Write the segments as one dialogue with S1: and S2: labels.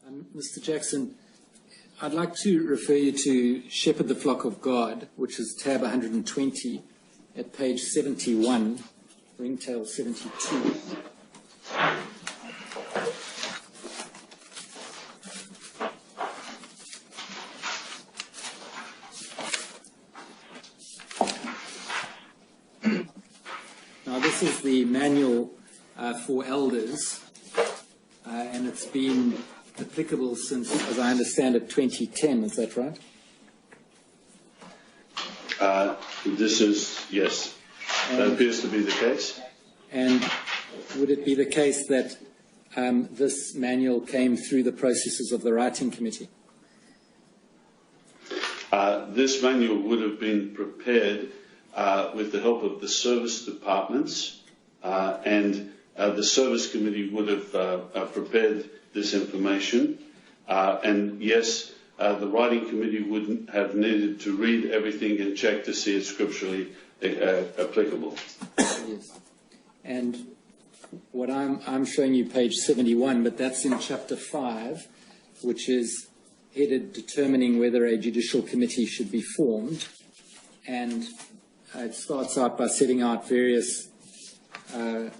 S1: Mr. Jackson, I'd like to refer you to Shepherd the Flock of God, which is tab 120 at page 71, ringtail 72. Now, this is the manual for elders, and it's been applicable since, as I understand it, 2010. Is that right?
S2: This is, yes, that appears to be the case.
S1: And would it be the case that this manual came through the processes of the writing committee?
S2: This manual would have been prepared with the help of the service departments, and the service committee would have prepared this information. And yes, the writing committee wouldn't have needed to read everything and check to see it's scripturally applicable.
S1: Yes. And what I'm showing you page 71, but that's in chapter 5, which is headed Determining Whether a Judicial Committee Should Be Formed. And it starts out by setting out various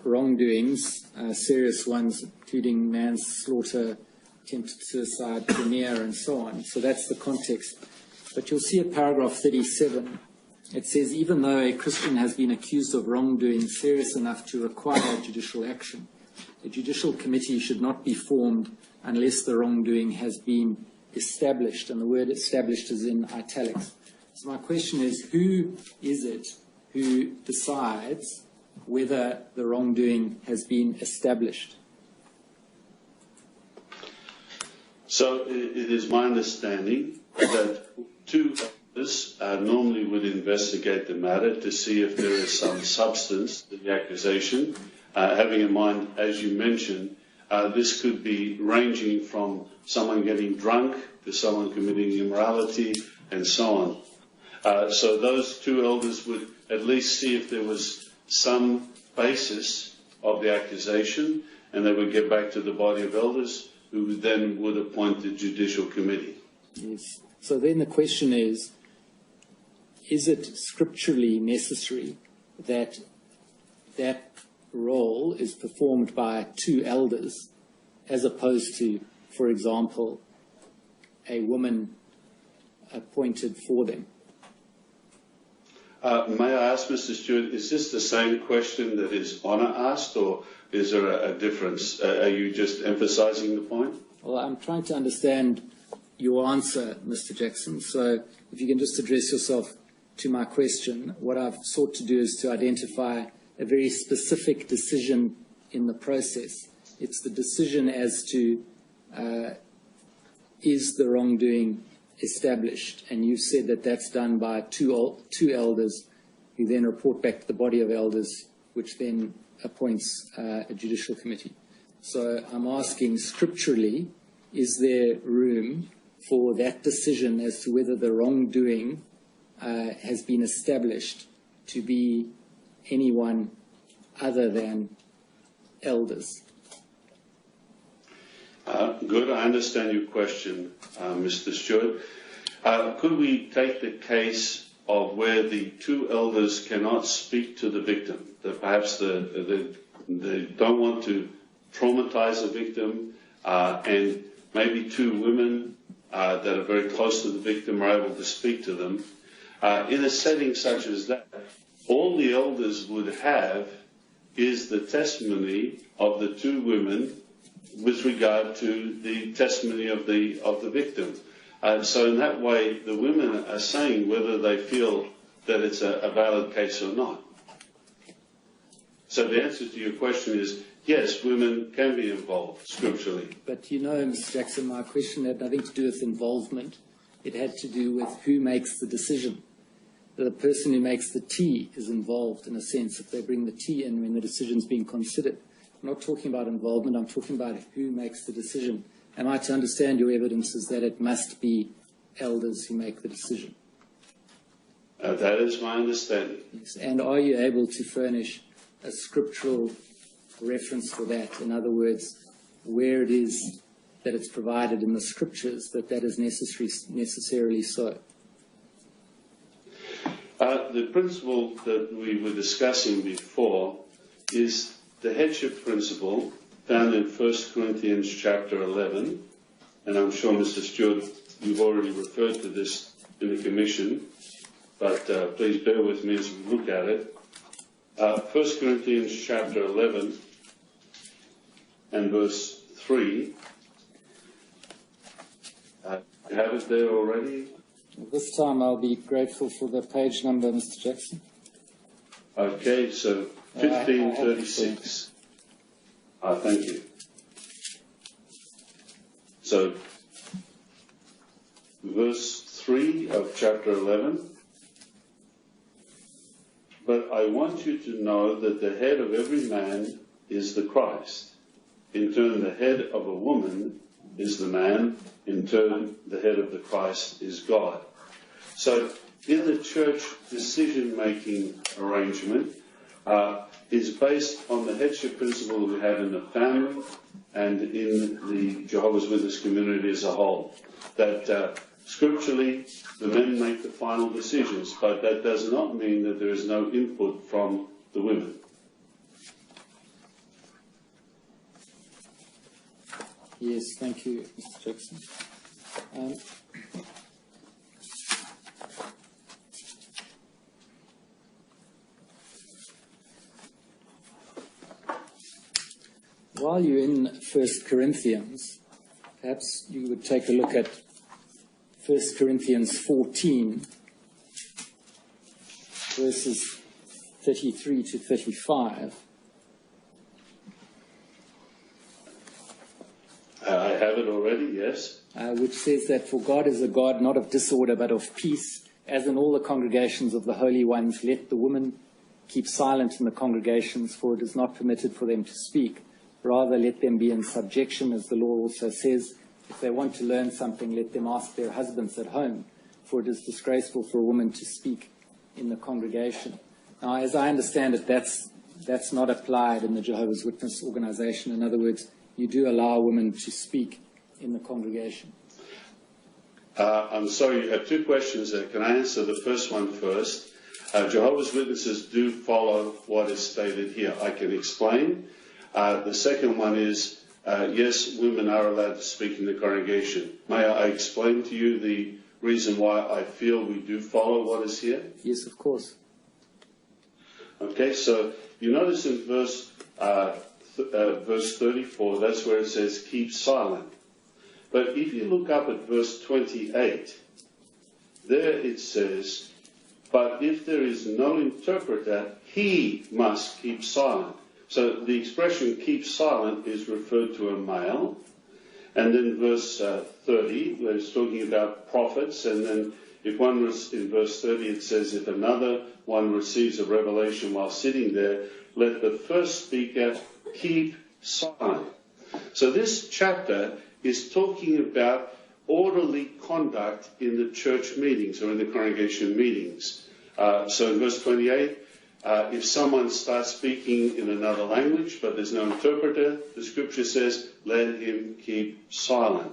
S1: wrongdoings, serious ones, including manslaughter, attempted suicide, premier, and so on. So that's the context. But you'll see at paragraph 37, it says, even though a Christian has been accused of wrongdoing serious enough to require judicial action, a judicial committee should not be formed unless the wrongdoing has been established, and the word established is in italics. So my question is, who is it who decides whether the wrongdoing has been established?
S2: So it is my understanding that two elders normally would investigate the matter to see if there is some substance to the accusation, having in mind, as you mentioned, this could be ranging from someone getting drunk to someone committing immorality and so on. So those two elders would at least see if there was some basis of the accusation, and they would get back to the body of elders, who then would appoint the judicial committee.
S1: Yes. So then the question is it scripturally necessary that that role is performed by two elders as opposed to, for example, a woman appointed for them?
S2: May I ask, Mr. Stewart, is this the same question that His Honour asked, or is there a difference? Are you just emphasising the point?
S1: Well, I'm trying to understand your answer, Mr. Jackson. So if you can just address yourself to my question. What I've sought to do is to identify a very specific decision in the process. It's the decision as to is the wrongdoing established, and you've said that that's done by two elders who then report back to the body of elders, which then appoints a judicial committee. So I'm asking, scripturally, is there room for that decision as to whether the wrongdoing has been established to be anyone other than elders?
S2: Good. I understand your question, Mr. Stewart. Could we take the case of where the two elders cannot speak to the victim, that perhaps they don't want to traumatize the victim, and maybe two women that are very close to the victim are able to speak to them? In a setting such as that, all the elders would have is the testimony of the two women with regard to the testimony of the victim. So in that way, the women are saying whether they feel that it's a valid case or not. So the answer to your question is, yes, women can be involved scripturally.
S1: But you know, Mr. Jackson, my question had nothing to do with involvement. It had to do with who makes the decision. The person who makes the tea is involved, in a sense, if they bring the tea in when the decision's being considered. I'm not talking about involvement, I'm talking about who makes the decision. Am I to understand your evidence is that it must be elders who make the decision?
S2: That is my understanding.
S1: Yes. And are you able to furnish a scriptural reference for that? In other words, where it is that it's provided in the scriptures that that is necessarily so.
S2: The principle that we were discussing before is the headship principle found in 1 Corinthians chapter 11, and I'm sure, Mr. Stewart, you've already referred to this in the commission, but please bear with me as we look at it. 1 Corinthians chapter 11 and verse 3. You have it there already?
S1: This time I'll be grateful for the page number, Mr. Jackson.
S2: Okay, so 1536. Thank you. So, verse 3 of chapter 11. But I want you to know that the head of every man is the Christ. In turn, the head of a woman is the man. In turn, the head of the Christ is God. So, in the church decision-making arrangement, is based on the headship principle that we have in the family and in the Jehovah's Witness community as a whole. That scripturally, the men make the final decisions, but that does not mean that there is no input from the women.
S1: Yes, thank you, Mr. Jackson. While you're in 1 Corinthians, perhaps you would take a look at 1 Corinthians 14, verses 33 to 35.
S2: I have it already, yes.
S1: Which says that, for God is a God not of disorder but of peace, as in all the congregations of the holy ones. Let the women keep silent in the congregations, for it is not permitted for them to speak. Rather, let them be in subjection, as the law also says. If they want to learn something, let them ask their husbands at home, for it is disgraceful for a woman to speak in the congregation. Now, as I understand it, that's not applied in the Jehovah's Witness organization. In other words, you do allow women to speak in the congregation.
S2: I'm sorry, you have two questions there. Can I answer the first one first? Jehovah's Witnesses do follow what is stated here. I can explain. The second one is, yes, women are allowed to speak in the congregation. May I explain to you the reason why I feel we do follow what is here?
S1: Yes, of course.
S2: Okay, so you notice in verse 34, that's where it says, keep silent. But if you look up at verse 28, there it says, but if there is no interpreter, he must keep silent. So the expression keep silent is referred to a male. And then verse 30, where it's talking about prophets, and then if one was in verse 30, it says, if another one receives a revelation while sitting there, let the first speaker keep silent. So this chapter is talking about orderly conduct in the church meetings or in the congregation meetings. So in verse 28, if someone starts speaking in another language but there's no interpreter, the scripture says, let him keep silent.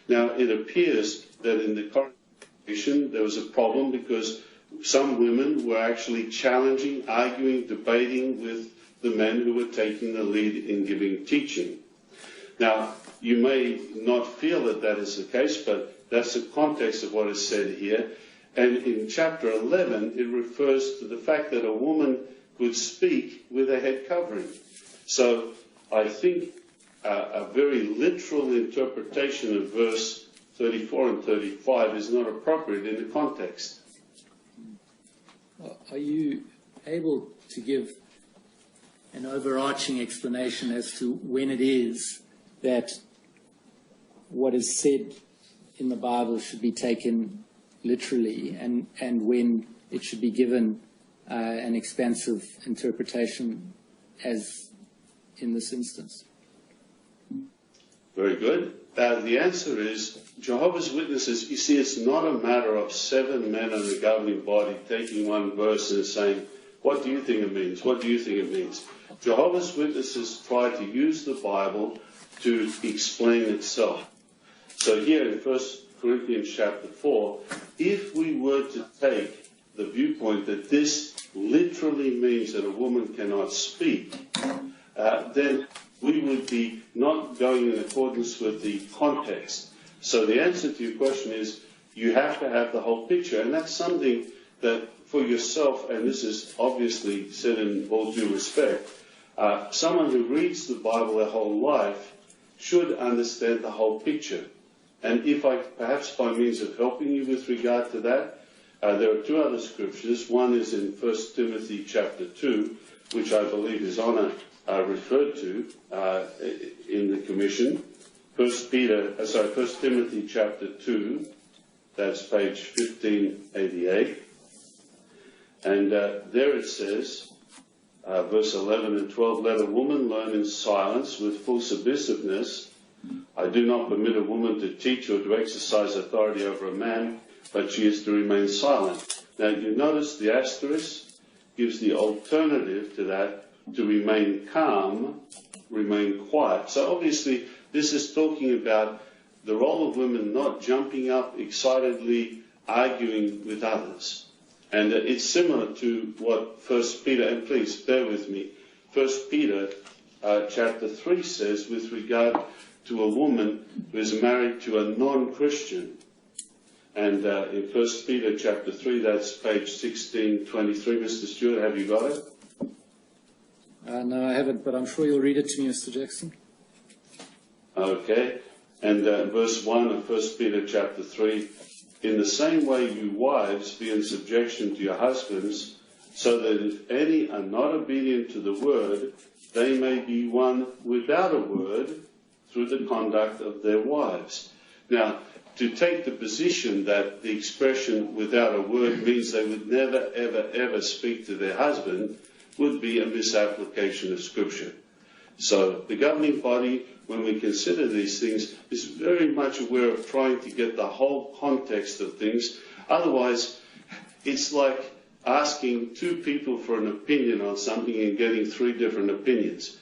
S2: Now, it appears that in the congregation there was a problem because some women were actually challenging, arguing, debating with the men who were taking the lead in giving teaching. Now, you may not feel that that is the case, but that's the context of what is said here. And in chapter 11, it refers to the fact that a woman could speak with a head covering. So I think a very literal interpretation of verse 34 and 35 is not appropriate in the context.
S1: Are you able to give an overarching explanation as to when it is that what is said in the Bible should be taken literally and when it should be given an expansive interpretation as in this instance?
S2: Very good. The answer is Jehovah's Witnesses, you see, it's not a matter of 7 men in the governing body taking one verse and saying, what do you think it means? What do you think it means? Jehovah's Witnesses try to use the Bible to explain itself. So here in 1 Corinthians chapter 4, if we were to take the viewpoint that this literally means that a woman cannot speak, then we would be not going in accordance with the context. So the answer to your question is you have to have the whole picture, and that's something that for yourself, and this is obviously said in all due respect, someone who reads the Bible their whole life should understand the whole picture. And if I, perhaps by means of helping you with regard to that, there are two other scriptures. One is in 1 Timothy chapter 2, which I believe is Honor referred to in the Commission. 1 Timothy chapter 2, that's page 1588. And there it says, verse 11 and 12, let a woman learn in silence with full submissiveness. I do not permit a woman to teach or to exercise authority over a man, but she is to remain silent. Now you notice the asterisk gives the alternative to that, to remain calm, remain quiet. So obviously this is talking about the role of women not jumping up, excitedly arguing with others. And it's similar to what 1 Peter, and please bear with me, 1 Peter chapter 3 says with regard to a woman who is married to a non-Christian. And in 1 Peter chapter 3, that's page 1623. Mr. Stewart, have you got it?
S1: No, I haven't, but I'm sure you'll read it to me, Mr. Jackson.
S2: Okay. And verse 1 of 1 Peter chapter 3, in the same way you wives be in subjection to your husbands, so that if any are not obedient to the word, they may be won without a word through the conduct of their wives. Now, to take the position that the expression without a word means they would never, ever, ever speak to their husband would be a misapplication of Scripture. So the governing body, when we consider these things, is very much aware of trying to get the whole context of things. Otherwise, it's like asking two people for an opinion on something and getting three different opinions.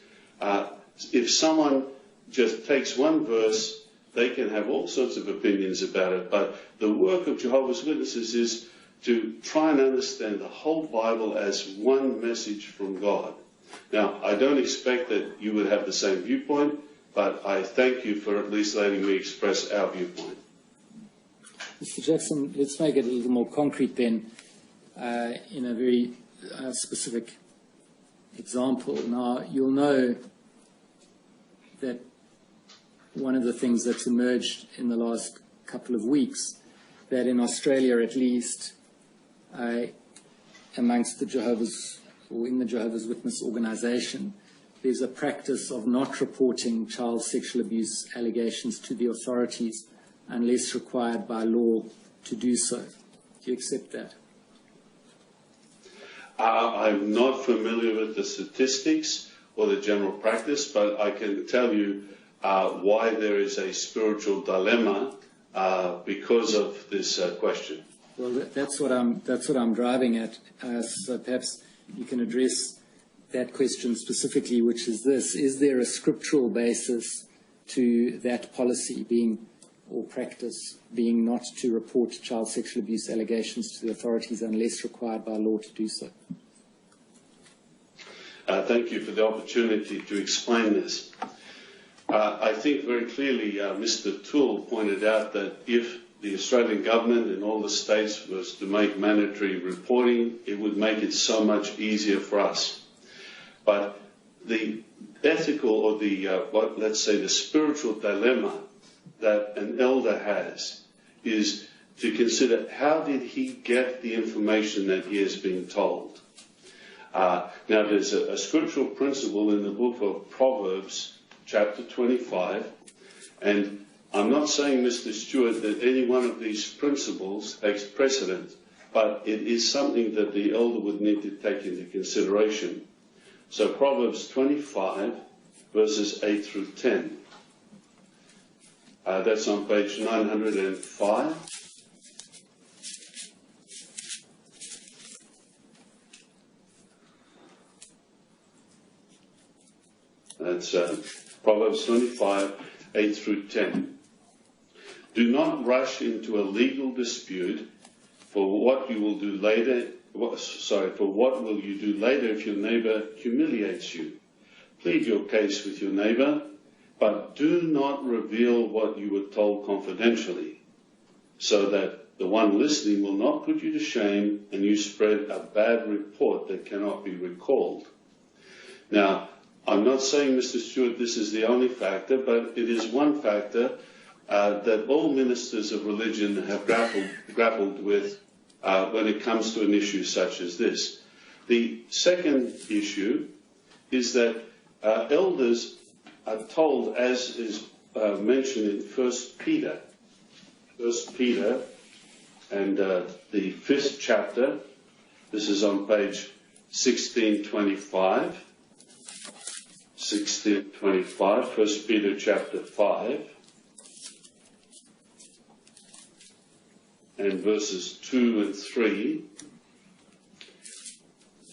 S2: If someone just takes one verse, they can have all sorts of opinions about it. But the work of Jehovah's Witnesses is to try and understand the whole Bible as one message from God. Now, I don't expect that you would have the same viewpoint, but I thank you for at least letting me express our viewpoint.
S1: Mr. Jackson, let's make it a little more concrete then, in a very specific example. Now, you'll know that one of the things that's emerged in the last couple of weeks, that in Australia at least, amongst the Jehovah's, or in the Jehovah's Witness organization, there's a practice of not reporting child sexual abuse allegations to the authorities unless required by law to do so. Do you accept that?
S2: I'm not familiar with the statistics or the general practice, but I can tell you why there is a spiritual dilemma because of this question.
S1: Well, that's what I'm driving at. So perhaps you can address that question specifically, which is this: is there a scriptural basis to that policy being, or practice being, not to report child sexual abuse allegations to the authorities unless required by law to do so?
S2: Thank you for the opportunity to explain this. I think very clearly Mr. Toole pointed out that if the Australian government and all the states was to make mandatory reporting, it would make it so much easier for us. But the ethical, or the, let's say the spiritual dilemma that an elder has is to consider, how did he get the information that he has been told? Now, there's a scriptural principle in the book of Proverbs, chapter 25, and I'm not saying, Mr. Stewart, that any one of these principles takes precedent, but it is something that the elder would need to take into consideration. So Proverbs 25, verses 8 through 10. That's on page 905. That's Proverbs 25, 8 through 10. Do not rush into a legal dispute, for what will you do later if your neighbor humiliates you? Plead your case with your neighbor, but do not reveal what you were told confidentially, so that the one listening will not put you to shame and you spread a bad report that cannot be recalled. Now, I'm not saying, Mr. Stewart, this is the only factor, but it is one factor that all ministers of religion have grappled with when it comes to an issue such as this. The second issue is that elders are told, as is mentioned in 1 Peter, and the 5th chapter, this is on page 1625, 1 Peter chapter 5, and verses 2 and 3.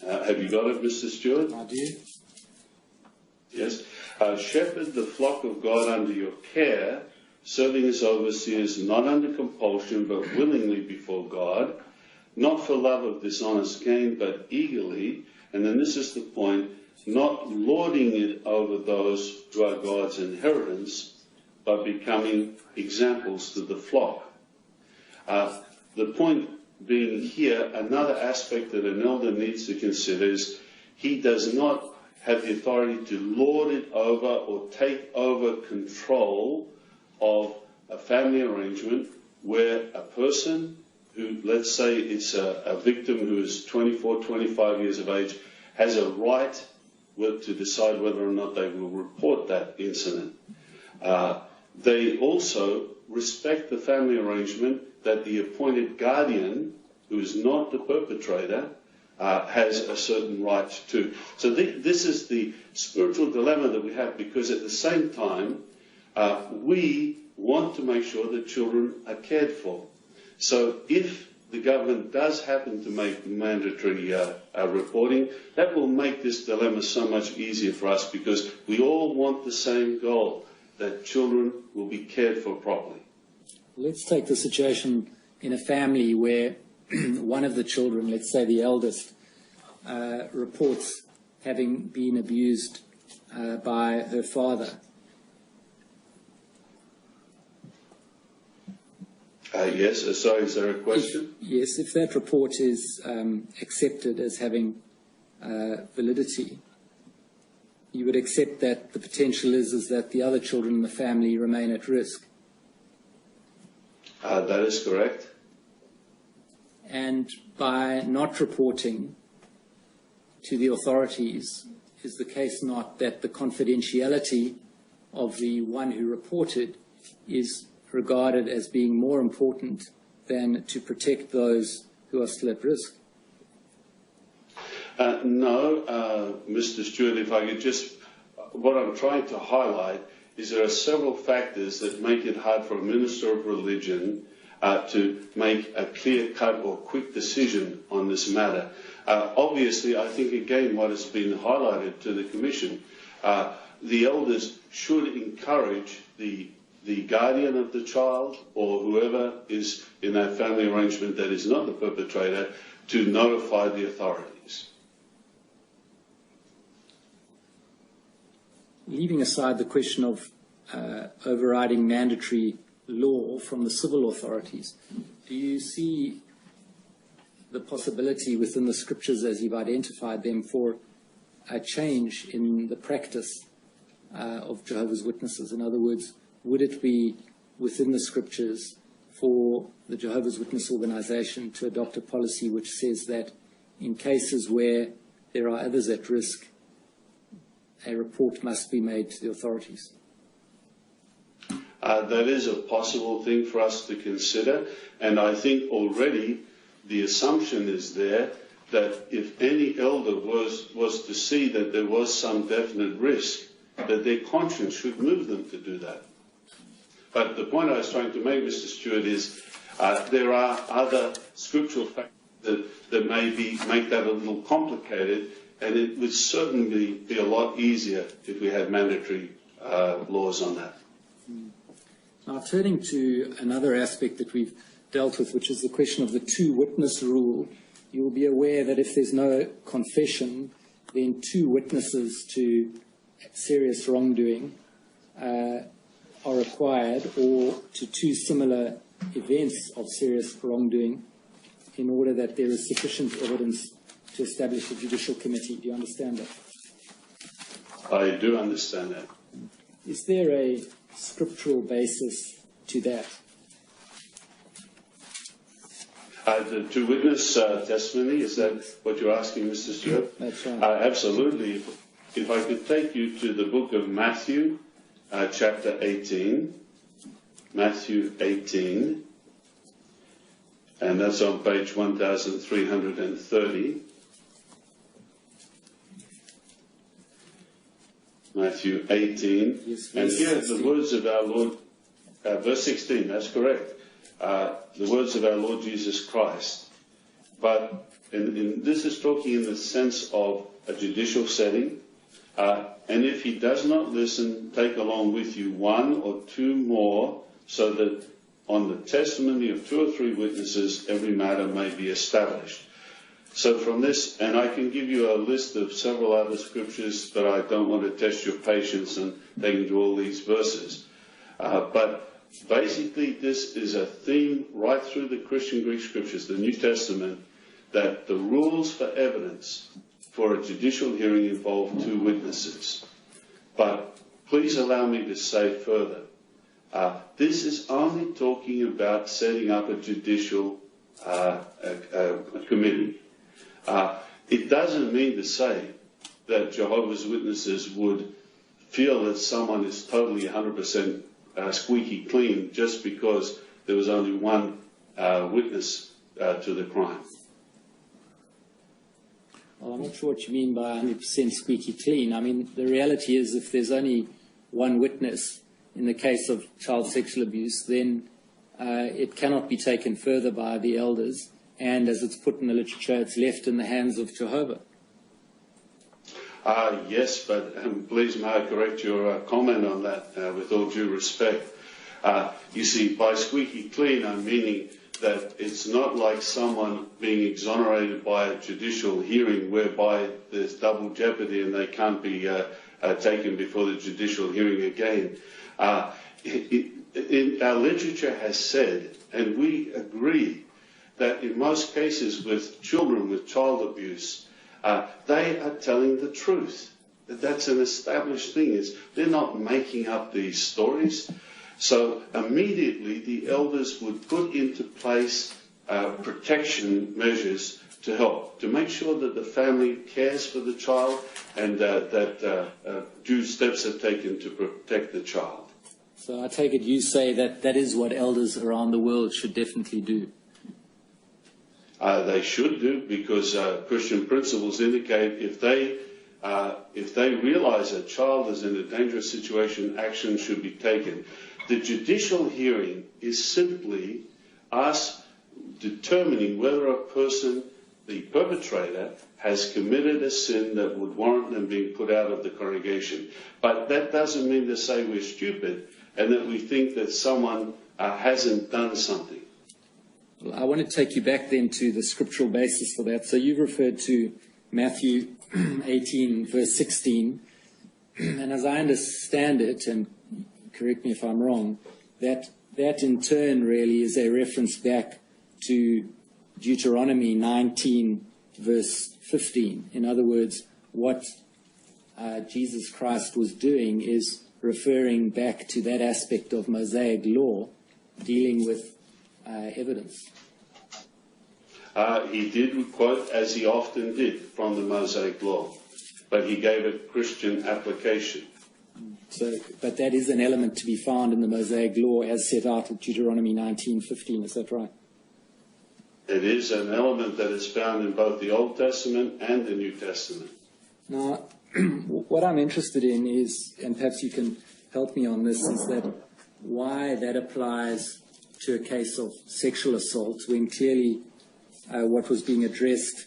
S2: Have you got it, Mr. Stewart?
S1: I do.
S2: Yes. Shepherd the flock of God under your care, serving as overseers, not under compulsion, but willingly before God, not for love of dishonest gain, but eagerly, and then this is the point, not lording it over those who are God's inheritance, but becoming examples to the flock. The point being here, another aspect that an elder needs to consider is he does not have the authority to lord it over or take over control of a family arrangement where a person who, let's say it's a victim who is 24, 25 years of age, has a right to decide whether or not they will report that incident. They also respect the family arrangement that the appointed guardian, who is not the perpetrator, has a certain right to. So this is the spiritual dilemma that we have, because at the same time, we want to make sure that children are cared for. So if the government does happen to make mandatory reporting, that will make this dilemma so much easier for us, because we all want the same goal, that children will be cared for properly.
S1: Let's take the situation in a family where one of the children, let's say the eldest, reports having been abused by her father.
S2: Yes, sorry, is there a question?
S1: Yes, if that report is accepted as having validity, you would accept that the potential is that the other children in the family remain at risk.
S2: That is correct.
S1: And by not reporting to the authorities, is the case not that the confidentiality of the one who reported is regarded as being more important than to protect those who are still at risk?
S2: No, Mr. Stewart, if I could just, what I'm trying to highlight is there are several factors that make it hard for a minister of religion to make a clear-cut or quick decision on this matter. Obviously, I think, again, what has been highlighted to the Commission, the elders should encourage the guardian of the child or whoever is in that family arrangement that is not the perpetrator to notify the authorities.
S1: Leaving aside the question of overriding mandatory law from the civil authorities, do you see the possibility within the scriptures, as you've identified them, for a change in the practice of Jehovah's Witnesses? In other words, would it be within the scriptures for the Jehovah's Witness organization to adopt a policy which says that in cases where there are others at risk, a report must be made to the authorities?
S2: That is a possible thing for us to consider, and I think already the assumption is there that if any elder was to see that there was some definite risk, that their conscience should move them to do that. But the point I was trying to make, Mr. Stewart, is there are other scriptural factors that maybe make that a little complicated, and it would certainly be a lot easier if we had mandatory laws on that.
S1: Now, turning to another aspect that we've dealt with, which is the question of the two-witness rule, you'll be aware that if there's no confession, then two witnesses to serious wrongdoing are required, or to two similar events of serious wrongdoing, in order that there is sufficient evidence to establish a judicial committee. Do you understand that?
S2: I do understand that.
S1: Is there a scriptural basis to that?
S2: The two-witness testimony, is that what you're asking, Mr. Stewart?
S1: That's right.
S2: Absolutely. If I could take you to the book of Matthew, chapter 18, Matthew 18, and that's on page 1330. Matthew 18,
S1: yes,
S2: and here
S1: 16.
S2: the words of our Lord, verse 16, that's correct, the words of our Lord Jesus Christ. But this is talking in the sense of a judicial setting, and if he does not listen, take along with you one or two more, so that on the testimony of two or three witnesses every matter may be established. So from this, and I can give you a list of several other scriptures, but I don't want to test your patience and take you to all these verses. But basically this is a theme right through the Christian Greek scriptures, the New Testament, that the rules for evidence for a judicial hearing involve two witnesses. But please allow me to say further, this is only talking about setting up a judicial committee. It doesn't mean to say that Jehovah's Witnesses would feel that someone is totally 100% squeaky clean just because there was only one witness to the crime.
S1: Well, I'm not sure what you mean by 100% squeaky clean. I mean, the reality is if there's only one witness in the case of child sexual abuse, then it cannot be taken further by the elders. And as it's put in the literature, it's left in the hands of Jehovah.
S2: Yes, but please may I correct your comment on that with all due respect. You see, by squeaky clean, I'm meaning that it's not like someone being exonerated by a judicial hearing whereby there's double jeopardy and they can't be taken before the judicial hearing again. Our literature has said, and we agree, that in most cases with children with child abuse, they are telling the truth. That's an established thing. They're not making up these stories. So immediately the elders would put into place protection measures to help, to make sure that the family cares for the child and that due steps are taken to protect the child.
S1: So I take it you say that that is what elders around the world should definitely do.
S2: They should do, because Christian principles indicate if they realize a child is in a dangerous situation, action should be taken. The judicial hearing is simply us determining whether a person, the perpetrator, has committed a sin that would warrant them being put out of the congregation. But that doesn't mean to say we're stupid and that we think that someone hasn't done something.
S1: Well, I want to take you back then to the scriptural basis for that. So you've referred to Matthew 18, verse 16. And as I understand it, and correct me if I'm wrong, that in turn really is a reference back to Deuteronomy 19, verse 15. In other words, what Jesus Christ was doing is referring back to that aspect of Mosaic law dealing with evidence.
S2: He did quote, as he often did, from the Mosaic law, but he gave it Christian application.
S1: So, but that is an element to be found in the Mosaic law as set out in Deuteronomy 19:15, is that right?
S2: It is an element that is found in both the Old Testament and the New Testament.
S1: Now, what I'm interested in is, and perhaps you can help me on this, is that why that applies to a case of sexual assault when clearly what was being addressed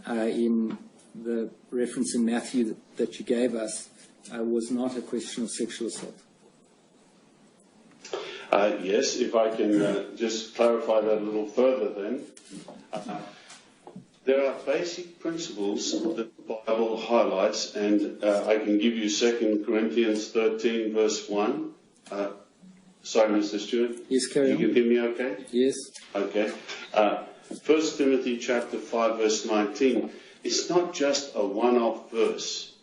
S1: in the reference in Matthew that you gave us was not a question of sexual assault.
S2: Yes, if I can just clarify that a little further then. There are basic principles that the Bible highlights, and I can give you 2 Corinthians 13, verse 1. Sorry, Mr. Stewart.
S1: Yes, carry on.
S2: You can hear me okay?
S1: Yes.
S2: Okay. 1 Timothy chapter 5, verse 19. It's not just a one-off verse,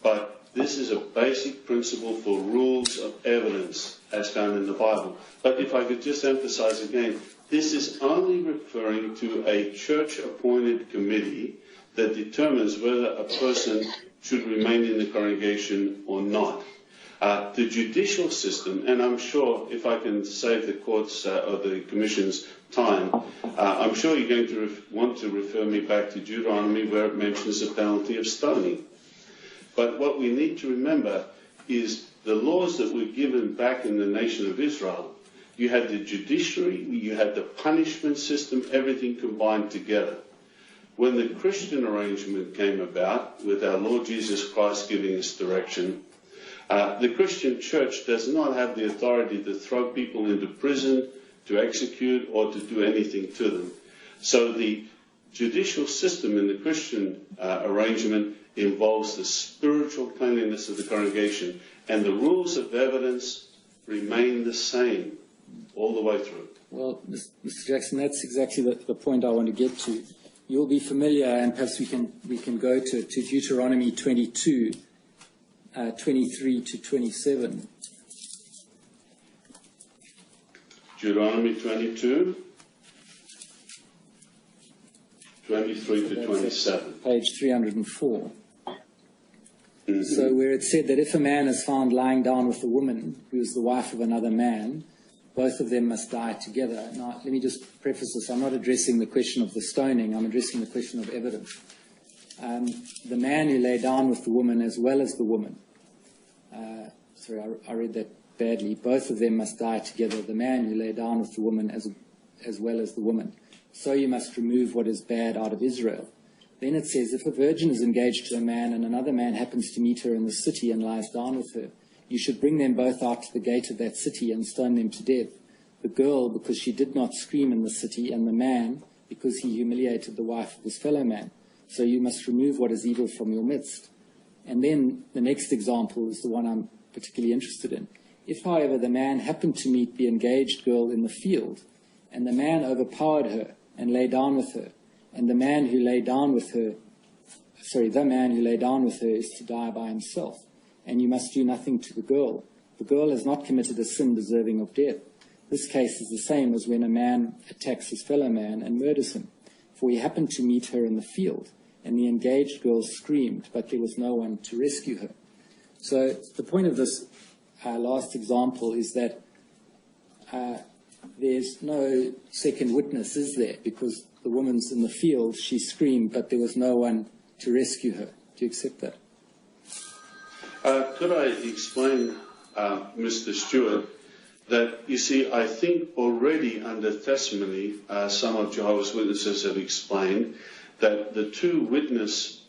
S2: but this is a basic principle for rules of evidence as found in the Bible. But if I could just emphasize again, this is only referring to a church-appointed committee that determines whether a person should remain in the congregation or not. The judicial system, and I'm sure if I can save the court's or the Commission's time, I'm sure you're going to want to refer me back to Deuteronomy where it mentions the penalty of stoning. But what we need to remember is the laws that were given back in the nation of Israel. You had the judiciary, you had the punishment system, everything combined together. When the Christian arrangement came about, with our Lord Jesus Christ giving us direction, the Christian church does not have the authority to throw people into prison, to execute, or to do anything to them. So the judicial system in the Christian arrangement involves the spiritual cleanliness of the congregation, and the rules of evidence remain the same all the way through.
S1: Well, Mr. Jackson, that's exactly the point I want to get to. You'll be familiar, and perhaps we can go to Deuteronomy 22, 23 to 27.
S2: Deuteronomy 22, 23 to 27.
S1: Page 304. So where it said that if a man is found lying down with a woman who is the wife of another man, both of them must die together. Now, let me just preface this. I'm not addressing the question of the stoning. I'm addressing the question of evidence. The man who lay down with the woman as well as the woman. Sorry, I read that badly. Both of them must die together. The man who lay down with the woman as well as the woman. So you must remove what is bad out of Israel. Then it says, if a virgin is engaged to a man and another man happens to meet her in the city and lies down with her, you should bring them both out to the gate of that city and stone them to death. The girl, because she did not scream in the city, and the man, because he humiliated the wife of his fellow man. So you must remove what is evil from your midst. And then the next example is the one I'm particularly interested in. If, however, the man happened to meet the engaged girl in the field, and the man overpowered her and lay down with her, and the man who lay down with her is to die by himself, and you must do nothing to the girl. The girl has not committed a sin deserving of death. This case is the same as when a man attacks his fellow man and murders him. For he happened to meet her in the field, and the engaged girl screamed, but there was no one to rescue her. So the point of this last example is that there's no second witness, is there? Because the woman's in the field, she screamed, but there was no one to rescue her. Do you accept that?
S2: Could I explain, Mr. Stewart, that, you see, I think already under testimony, some of Jehovah's Witnesses have explained that the two witnesses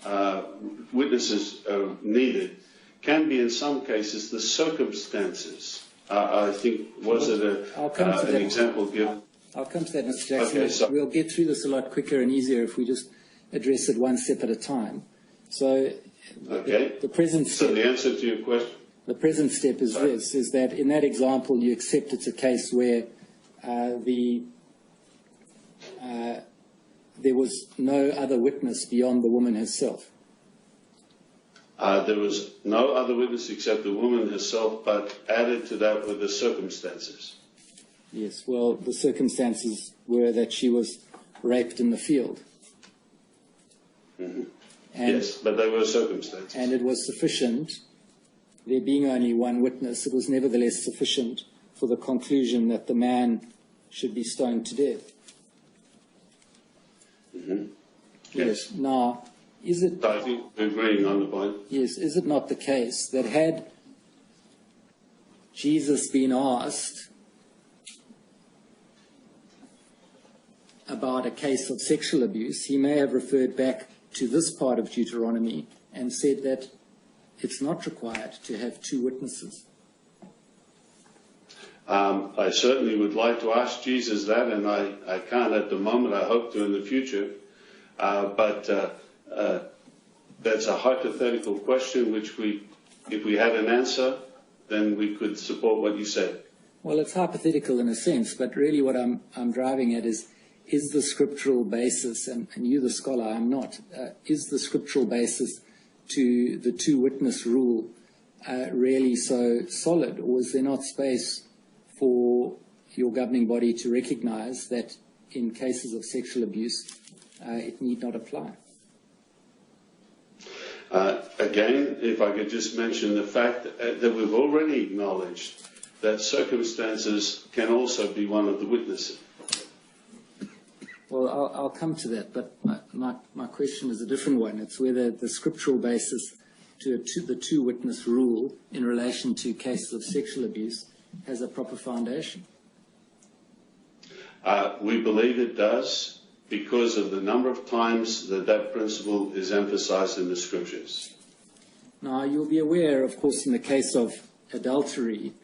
S2: needed can be, in some cases, the circumstances. I think, was it an example given?
S1: I'll come to that, Mr. Jackson.
S2: Okay, so
S1: we'll get through this a lot quicker and easier if we just address it one step at a time. So,
S2: okay.
S1: the present step,
S2: so the answer to your question?
S1: The present step is this, is that in that example you accept it's a case where there was no other witness beyond the woman herself.
S2: There was no other witness except the woman herself, but added to that were the circumstances.
S1: Yes, well, the circumstances were that she was raped in the field.
S2: Mm-hmm. Yes, but they were circumstances.
S1: And it was sufficient, there being only one witness, it was nevertheless sufficient for the conclusion that the man should be stoned to death.
S2: Mm-hmm.
S1: Yes. Now, is it...
S2: I think we're agreeing on the point.
S1: Yes, is it not the case that had Jesus been asked about a case of sexual abuse, he may have referred back to this part of Deuteronomy and said that it's not required to have two witnesses.
S2: I certainly would like to ask Jesus that, and I can't at the moment. I hope to in the future. But that's a hypothetical question which if we had an answer, then we could support what you said.
S1: Well, it's hypothetical in a sense, but really what I'm driving at is the scriptural basis, and you the scholar, I'm not, is the scriptural basis to the two-witness rule really so solid, or is there not space for your governing body to recognize that in cases of sexual abuse, it need not apply?
S2: Again, if I could just mention the fact that we've already acknowledged that circumstances can also be one of the witnesses.
S1: Well, I'll come to that, but my question is a different one. It's whether the scriptural basis to the two-witness rule in relation to cases of sexual abuse has a proper foundation.
S2: We believe it does because of the number of times that principle is emphasized in the scriptures.
S1: Now, you'll be aware, of course, in the case of adultery,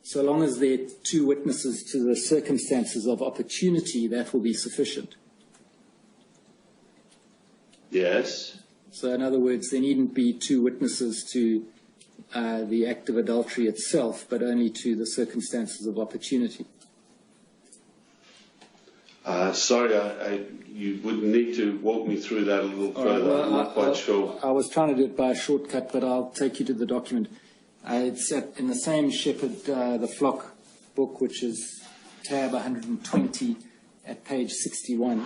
S1: so long as there are two witnesses to the circumstances of opportunity, that will be sufficient.
S2: Yes.
S1: So, in other words, there needn't be two witnesses to the act of adultery itself, but only to the circumstances of opportunity.
S2: Sorry, you would need to walk me through that a little further.
S1: Well,
S2: I'm not quite sure.
S1: I was trying to do it by a shortcut, but I'll take you to the document. It's in the same Shepherd the Flock book, which is tab 120 at page 61.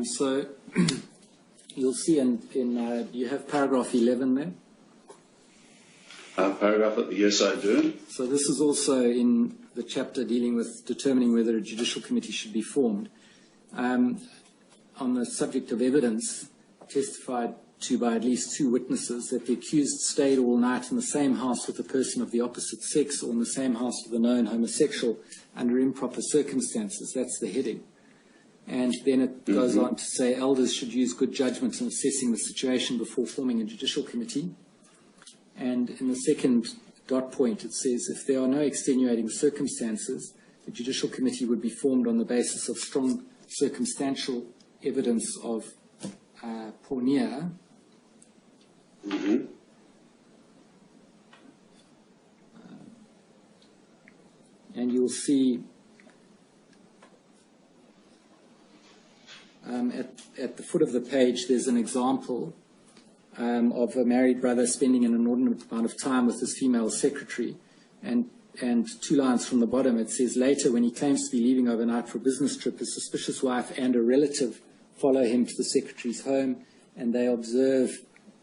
S1: So you'll see you have paragraph 11 there.
S2: Paragraph, yes, I do.
S1: So this is also in the chapter dealing with determining whether a judicial committee should be formed. On the subject of evidence testified to by at least two witnesses that the accused stayed all night in the same house with a person of the opposite sex or in the same house with a known homosexual under improper circumstances. That's the heading. And then it goes on to say elders should use good judgment in assessing the situation before forming a judicial committee. And in the second dot point, it says if there are no extenuating circumstances, the judicial committee would be formed on the basis of strong circumstantial evidence of porneia. And you'll see at the foot of the page, there's an example of a married brother spending an inordinate amount of time with his female secretary. And 2 lines from the bottom, it says, later, when he claims to be leaving overnight for a business trip, his suspicious wife and a relative follow him to the secretary's home, and they observe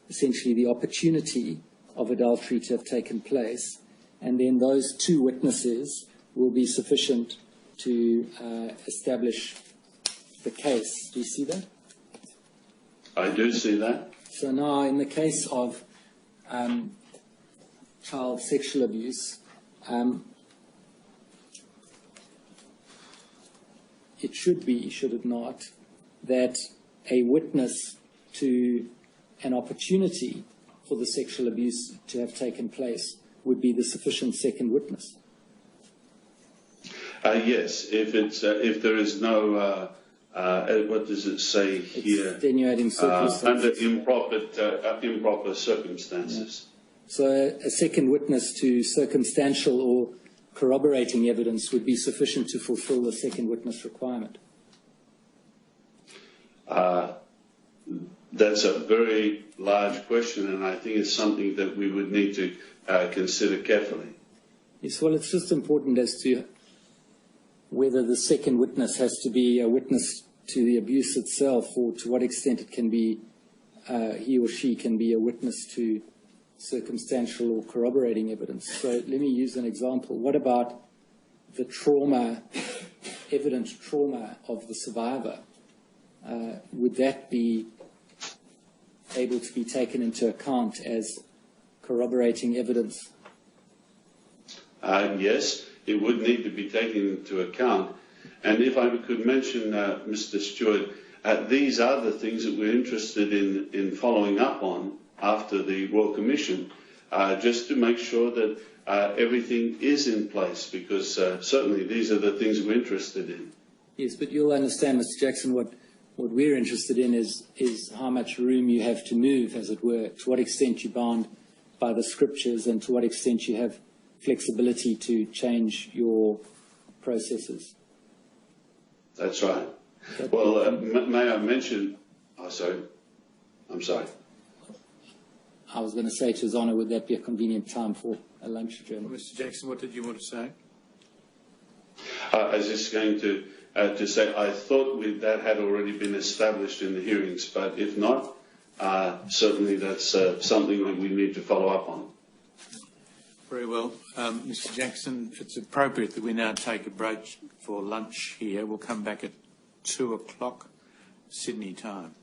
S1: essentially the opportunity of adultery to have taken place. And then those 2 witnesses will be sufficient to establish the case. Do you see that?
S2: I do see that.
S1: So now, in the case of child sexual abuse, it should be, should it not, that a witness to an opportunity for the sexual abuse to have taken place would be the sufficient second witness.
S2: Yes, if there is no what does it say here?
S1: Extenuating circumstances.
S2: Under improper circumstances.
S1: Yeah. So a second witness to circumstantial or corroborating evidence would be sufficient to fulfill the second witness requirement.
S2: That's a very large question, and I think it's something that we would need to consider carefully.
S1: Yes, well, it's just important as to whether the second witness has to be a witness to the abuse itself, or to what extent it can be, he or she can be a witness to circumstantial or corroborating evidence. So let me use an example. What about the trauma, evident trauma of the survivor? Would that be able to be taken into account as corroborating evidence?
S2: Yes, it would need to be taken into account. And if I could mention, Mr. Stewart, these are the things that we're interested in following up on after the Royal Commission, just to make sure that everything is in place, because certainly these are the things we're interested in.
S1: Yes, but you'll understand, Mr. Jackson, what we're interested in is how much room you have to move, as it were, to what extent you're bound by the scriptures and to what extent you have flexibility to change your processes.
S2: That's right. Well, may I mention... Oh, sorry. I'm sorry.
S1: I was going to say to His Honour, would that be a convenient time for a lunch adjournment?
S3: Well, Mr. Jackson, what did you want to say?
S2: I was just going to say I thought that had already been established in the hearings, but if not, certainly that's something that we need to follow up on.
S3: Very well. Mr. Jackson, it's appropriate that we now take a break for lunch here. We'll come back at 2 o'clock Sydney time.